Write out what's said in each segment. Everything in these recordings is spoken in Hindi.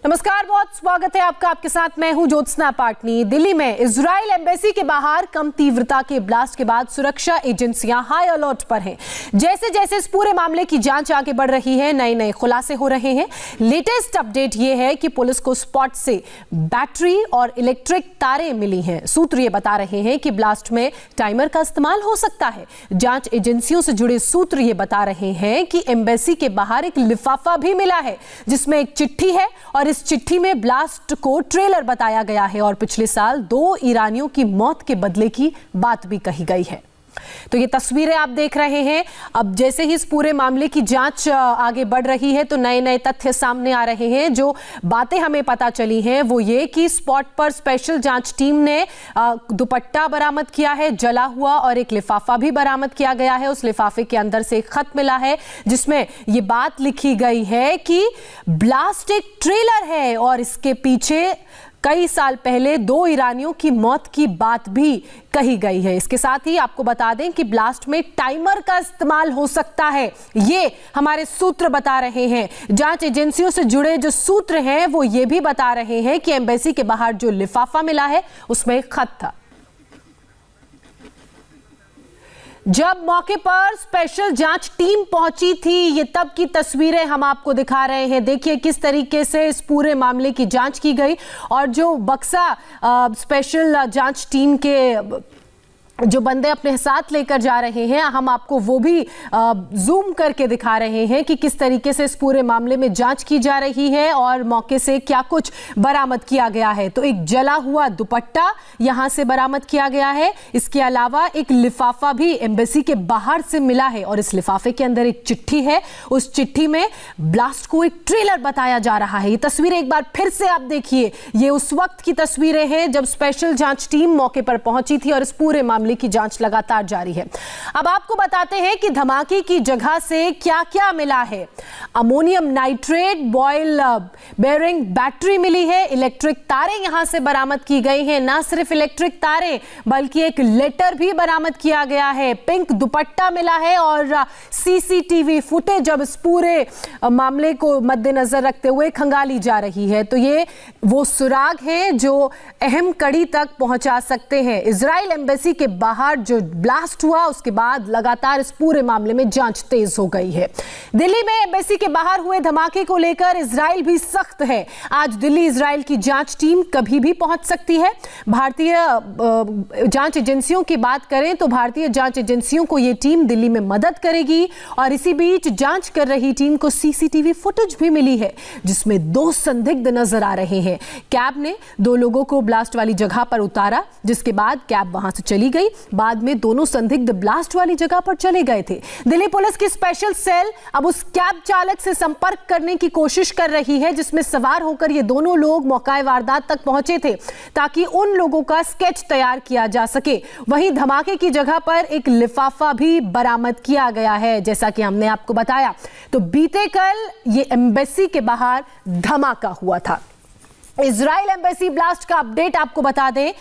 नमस्कार, बहुत स्वागत है आपका। आपके साथ मैं हूं ज्योत्सना पाटनी। दिल्ली में इजराइल एम्बेसी के बाहर कम तीव्रता के ब्लास्ट के बाद सुरक्षा एजेंसियां हाई अलर्ट पर हैं। जैसे जैसे इस पूरे मामले की जांच आगे बढ़ रही है, नए नए खुलासे हो रहे हैं। लेटेस्ट अपडेट यह है कि पुलिस को स्पॉट से बैटरी और इलेक्ट्रिक तारें मिली हैं। सूत्र ये बता रहे हैं कि ब्लास्ट में टाइमर का इस्तेमाल हो सकता है। जांच एजेंसियों से जुड़े सूत्र ये बता रहे हैं कि एम्बेसी के बाहर एक लिफाफा भी मिला है जिसमें एक चिट्ठी है और इस चिट्ठी में ब्लास्ट को ट्रेलर बताया गया है और पिछले साल 2 ईरानियों की मौत के बदले की बात भी कही गई है। तो ये तस्वीरें आप देख रहे हैं। अब जैसे ही इस पूरे मामले की जांच आगे बढ़ रही है तो नए नए तथ्य सामने आ रहे हैं। जो बातें हमें पता चली हैं वो ये कि स्पॉट पर स्पेशल जांच टीम ने दुपट्टा बरामद किया है जला हुआ, और एक लिफाफा भी बरामद किया गया है। उस लिफाफे के अंदर से एक खत मिला है जिसमें ये बात लिखी गई है कि ब्लास्ट एक ट्रेलर है और इसके पीछे कई साल पहले 2 ईरानियों की मौत की बात भी कही गई है। इसके साथ ही आपको बता दें कि ब्लास्ट में टाइमर का इस्तेमाल हो सकता है, ये हमारे सूत्र बता रहे हैं। जांच एजेंसियों से जुड़े जो सूत्र हैं वो ये भी बता रहे हैं कि एम्बेसी के बाहर जो लिफाफा मिला है उसमें एक खत था। जब मौके पर स्पेशल जांच टीम पहुंची थी, ये तब की तस्वीरें हम आपको दिखा रहे हैं। देखिए किस तरीके से इस पूरे मामले की जांच की गई, और जो बक्सा स्पेशल जांच टीम के जो बंदे अपने साथ लेकर जा रहे हैं, हम आपको वो भी जूम करके दिखा रहे हैं कि किस तरीके से इस पूरे मामले में जांच की जा रही है और मौके से क्या कुछ बरामद किया गया है। तो एक जला हुआ दुपट्टा यहां से बरामद किया गया है। इसके अलावा एक लिफाफा भी एम्बेसी के बाहर से मिला है और इस लिफाफे के अंदर एक चिट्ठी है। उस चिट्ठी में ब्लास्ट को एक ट्रेलर बताया जा रहा है। ये तस्वीरें एक बार फिर से आप देखिए, ये उस वक्त की तस्वीरें हैं जब स्पेशल जांच टीम मौके पर पहुंची थी और इस पूरे मामले की जांच लगातार जारी है। अब आपको बताते हैं कि धमाके की जगह से क्या क्या मिला है। Ammonium nitrate, ball bearing battery मिली है, इलेक्ट्रिक तारें यहां से बरामद की गई हैं। ना सिर्फ इलेक्ट्रिक तारें बल्कि एक लेटर भी बरामद किया गया है। पिंक दुपट्टा मिला है और सीसीटीवी फुटेज अब इस पूरे मामले को मद्देनजर रखते हुए खंगाली जा रही है। तो ये वो सुराग हैं जो अहम कड़ी तक पहुंचा सकते हैं। इजराइल एम्बेसी के बाहर जो ब्लास्ट हुआ उसके बाद लगातार इस पूरे मामले में जांच तेज हो गई है। दिल्ली में एम्बेसी के बाहर हुए धमाके को लेकर इजराइल भी सख्त है। आज दिल्ली इजराइल की जांच टीम कभी भी पहुंच सकती है। भारतीय जांच एजेंसियों की बात करें तो भारतीय जांच एजेंसियों को यह टीम दिल्ली में मदद करेगी, और इसी बीच जांच कर रही टीम को सीसीटीवी फुटेज भी मिली है जिसमें 2 संदिग्ध नजर आ रहे हैं। कैब ने 2 लोगों को ब्लास्ट वाली जगह पर उतारा, जिसके बाद कैब वहां से चली गई। बाद में दोनों संदिग्ध ब्लास्ट वाली जगह पर चले गए थे। दिल्ली पुलिस की स्पेशल सेल अब उस कैब चालक से संपर्क करने की कोशिश कर रही है जिसमें सवार होकर ये दोनों लोग मौका वारदात तक पहुंचे थे, ताकि उन लोगों का स्केच तैयार किया जा सके। वहीं धमाके की जगह पर एक लिफाफा भी बरामद किया गया है, जैसा कि हमने आपको बताया। तो बीते कल ये एम्बेसी के बाहर धमाका हुआ था। इजराइल एम्बेसी ब्लास्ट का अपडेट आपको बता दें।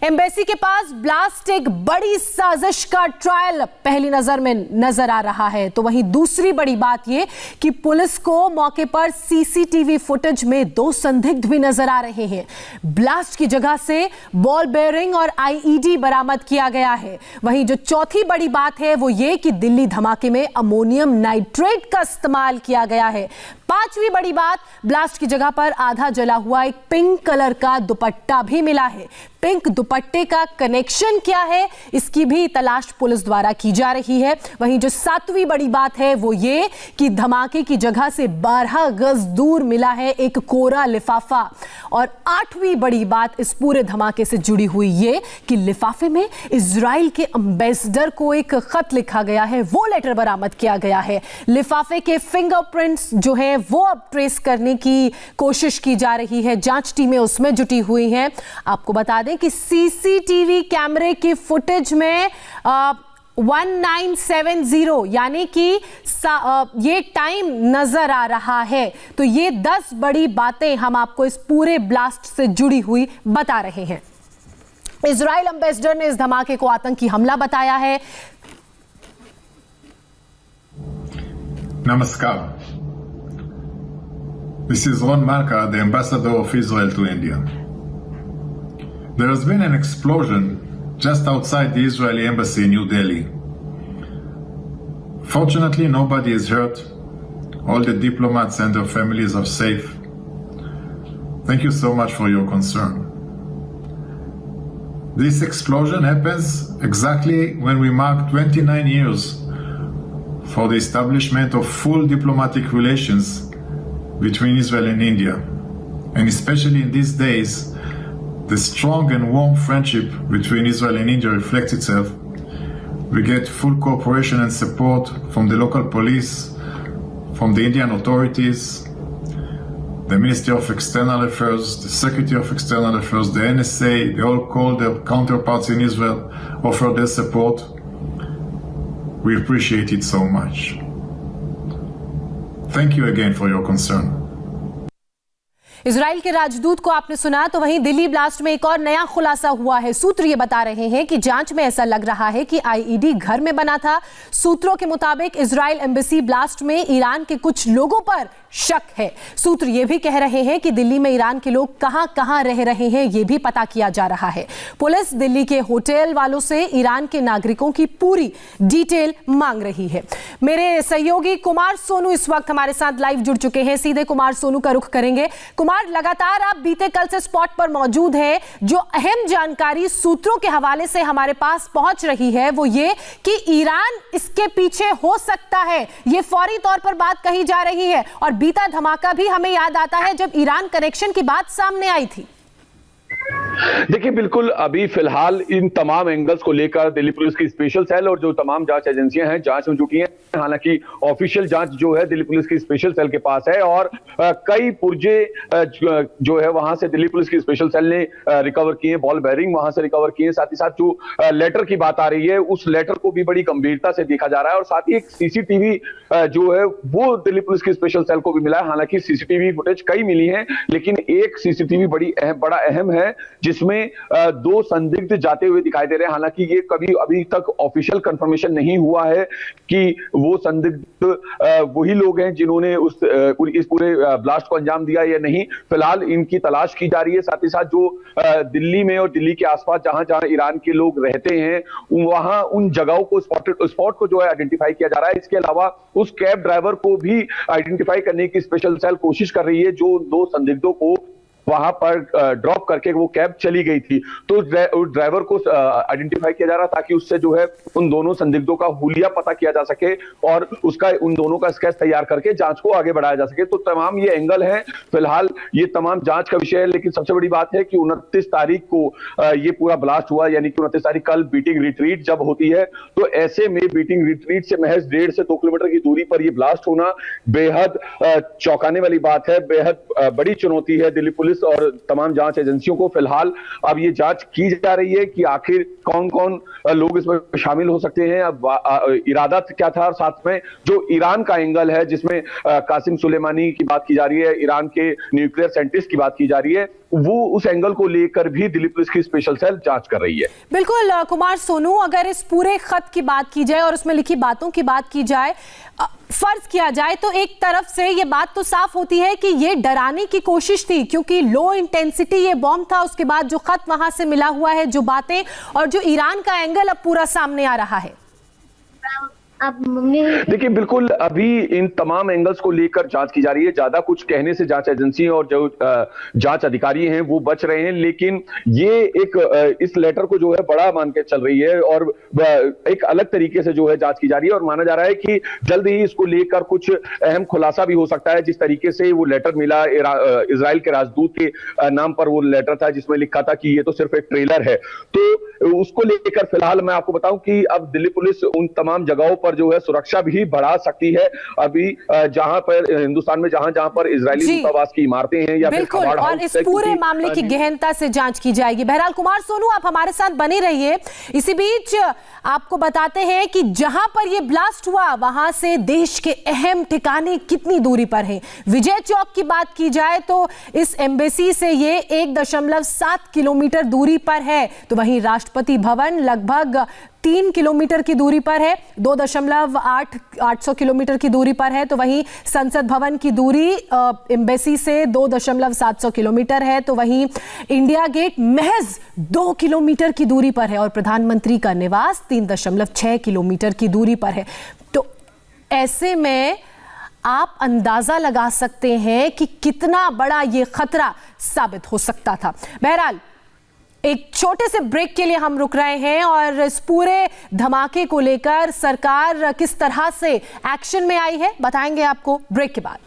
एम्बेसी के पास ब्लास्ट एक बड़ी साजिश का ट्रायल पहली नजर में नजर आ रहा है। तो वहीं दूसरी बड़ी बात यह कि पुलिस को मौके पर सीसीटीवी फुटेज में 2 संदिग्ध भी नजर आ रहे हैं। ब्लास्ट की जगह से बॉल बेयरिंग और आईईडी बरामद किया गया है। वहीं जो चौथी बड़ी बात है वो ये कि दिल्ली धमाके में अमोनियम नाइट्रेट का इस्तेमाल किया गया है। 5वीं बड़ी बात, ब्लास्ट की जगह पर आधा जला हुआ एक पिंक कलर का दुपट्टा भी मिला है। पिंक दुपट्टे का कनेक्शन क्या है, इसकी भी तलाश पुलिस द्वारा की जा रही है। वहीं जो 7वीं बड़ी बात है वो ये कि धमाके की जगह से 12 गज दूर मिला है एक कोरा लिफाफा। और 8वीं बड़ी बात इस पूरे धमाके से जुड़ी हुई ये कि लिफाफे में इजराइल के एम्बेसडर को एक खत लिखा गया है, वो लेटर बरामद किया गया है। लिफाफे के फिंगरप्रिंट्स जो है वो अब ट्रेस करने की कोशिश की जा रही है। जांच टीमें उसमें जुटी हुई हैं। आपको बता दें कि सीसीटीवी कैमरे की फुटेज में 1970 यानी कि ये टाइम नजर आ रहा है। तो ये 10 बड़ी बातें हम आपको इस पूरे ब्लास्ट से जुड़ी हुई बता रहे हैं। इजराइल एम्बेसडर ने इस धमाके को आतंकी हमला बताया है। नमस्कार। This is Ron Malka, the ambassador of Israel to India. There has been an explosion just outside the Israeli embassy in New Delhi. Fortunately, nobody is hurt. All the diplomats and their families are safe. Thank you so much for your concern. This explosion happens exactly when we mark 29 years for the establishment of full diplomatic relations between Israel and India. And especially in these days, the strong and warm friendship between Israel and India reflects itself. We get full cooperation and support from the local police, from the Indian authorities, the Ministry of External Affairs, the Secretary of External Affairs, the NSA. They all call their counterparts in Israel, offer their support. We appreciate it so much. Thank you again for your concern. Israel के राजदूत को आपने सुना, तो वहीं दिल्ली ब्लास्ट में एक और नया खुलासा हुआ है। सूत्र ये बता रहे हैं कि जांच में ऐसा लग रहा है कि आईईडी घर में बना था। सूत्रों के मुताबिक इजराइल एम्बेसी ब्लास्ट में ईरान के कुछ लोगों पर शक है। सूत्र ये भी कह रहे हैं कि दिल्ली में ईरान के लोग कहां रह रहे हैं, ये भी पता किया जा रहा है। पुलिस दिल्ली के होटल वालों से ईरान के नागरिकों की पूरी डिटेल मांग रही है। मेरे सहयोगी कुमार सोनू इस वक्त हमारे साथ लाइव जुड़ चुके हैं। सीधे कुमार सोनू का रुख करेंगे। कुमार, लगातार आप बीते कल से स्पॉट पर मौजूद हैं। जो अहम जानकारी सूत्रों के हवाले से हमारे पास पहुंच रही है वो ये कि ईरान इसके पीछे हो सकता है, ये फौरी तौर पर बात कही जा रही है। और बीता धमाका भी हमें याद आता है जब ईरान कनेक्शन की बात सामने आई थी। देखिए, बिल्कुल अभी फिलहाल इन तमाम एंगल्स को लेकर दिल्ली पुलिस की स्पेशल सेल और जो तमाम जांच एजेंसियां हैं जांच में जुटी हैं। हालांकि ऑफिशियल जांच जो है दिल्ली पुलिस की स्पेशल सेल के पास है और कई पुर्जे जो है वहां से दिल्ली पुलिस की स्पेशल सेल ने रिकवर किए, बॉल बेयरिंग वहां से रिकवर किए। साथ ही साथ जो लेटर की बात आ रही है उस लेटर को भी बड़ी गंभीरता से देखा जा रहा है और साथ ही एक सीसीटीवी जो है वो दिल्ली पुलिस की स्पेशल सेल को भी मिला है। हालांकि सीसीटीवी फुटेज कई मिली है, लेकिन एक सीसीटीवी बड़ा अहम है जिसमें दो संदिग्ध जाते हुए दिखाई दे रहे हैं। हालांकि ये कभी अभी तक ऑफिशियल कंफर्मेशन नहीं हुआ है कि वो संदिग्ध वही लोग हैं जिन्होंने इस पूरे ब्लास्ट को अंजाम दिया या नहीं। फिलहाल इनकी तलाश की जा रही है। साथ ही साथ जो दिल्ली में और दिल्ली के आसपास जहां जहां ईरान के लोग रहते हैं वहां उन जगहों को स्पॉट को जो है आइडेंटिफाई किया जा रहा है। इसके अलावा उस कैब ड्राइवर को भी आइडेंटिफाई करने की स्पेशल सेल कोशिश कर रही है जो दो संदिग्धों को वहां पर ड्रॉप करके वो कैब चली गई थी। तो ड्राइवर को आइडेंटिफाई किया जा रहा ताकि उससे जो है उन दोनों संदिग्धों का हुलिया पता किया जा सके और उसका उन दोनों का स्केच तैयार करके जांच को आगे बढ़ाया जा सके। तो तमाम ये एंगल है, फिलहाल ये तमाम जांच का विषय है। लेकिन सबसे बड़ी बात है कि 29 तारीख को ये पूरा ब्लास्ट हुआ, यानी कि 29 तारीख कल बीटिंग रिट्रीट जब होती है तो ऐसे में बीटिंग रिट्रीट से महज 1.5 से 2 किलोमीटर की दूरी पर ये ब्लास्ट होना बेहद चौंकाने वाली बात है, बेहद बड़ी चुनौती है दिल्ली पुलिस और तमाम जांच एजेंसियों को। फिलहाल अब ये जांच की जा रही है कि आखिर कौन कौन लोग इसमें शामिल हो सकते हैं, अब इरादा क्या था। और साथ में जो ईरान का एंगल है जिसमें कासिम सुलेमानी की बात की जा रही है, ईरान के न्यूक्लियर साइंटिस्ट की बात की जा रही है, वो उस एंगल को लेकर भी दिल्ली पुलिस की स्पेशल सेल जांच कर रही है। बिल्कुल कुमार सोनू, अगर इस पूरे खत की बात की जाए और उसमें लिखी बातों की बात की जाए, फर्ज किया जाए तो एक तरफ से ये बात तो साफ होती है कि ये डराने की कोशिश थी क्योंकि लो इंटेंसिटी ये बॉम्ब था। उसके बाद जो खत वहां से मिला हुआ है, जो बातें और जो ईरान का एंगल अब पूरा सामने आ रहा है। देखिए, बिल्कुल अभी इन तमाम एंगल्स को लेकर जांच की जा रही है। ज्यादा कुछ कहने से जांच एजेंसी और जो जांच अधिकारी हैं वो बच रहे हैं, लेकिन ये एक इस लेटर को जो है बड़ा मान के चल रही है और एक अलग तरीके से जो है जांच की जा रही है और माना जा रहा है कि जल्द ही इसको लेकर कुछ अहम खुलासा भी हो सकता है। जिस तरीके से वो लेटर मिला, इजराइल के राजदूत के नाम पर वो लेटर था जिसमें लिखा था कि ये तो सिर्फ एक ट्रेलर है, तो उसको लेकर फिलहाल मैं आपको बताऊं कि अब दिल्ली पुलिस उन तमाम जगहों पर जो है सुरक्षा भी बढ़ा सकती है। अभी जहां पर हिंदुस्तान में जहां पर इजरायली दूतावास की इमारतें हैं या फिर बिल्कुल, और इस पूरे मामले की गहनता से जांच की जाएगी। बहरहाल कुमार सोनू, आप हमारे साथ बने रहिए। इसी बीच आपको बताते हैं कि जहां पर यह ब्लास्ट हुआ वहां से देश के अहम ठिकाने कितनी दूरी पर हैं। विजय चौक की बात की जाए तो इस एम्बेसी से ये 1.7 किलोमीटर दूरी पर है, तो वहीं राष्ट्र राष्ट्रपति भवन लगभग 3 किलोमीटर की दूरी पर है, 2.8 किलोमीटर की दूरी पर है। तो वहीं संसद भवन की दूरी एम्बेसी से 2.7 किलोमीटर है। तो वहीं इंडिया गेट महज 2 किलोमीटर की दूरी पर है और प्रधानमंत्री का निवास 3.6 किलोमीटर की दूरी पर है। तो ऐसे में आप अंदाजा लगा सकते हैं कि कितना बड़ा ये खतरा साबित हो सकता था। बहरहाल एक छोटे से ब्रेक के लिए हम रुक रहे हैं और इस पूरे धमाके को लेकर सरकार किस तरह से एक्शन में आई है बताएंगे आपको ब्रेक के बाद।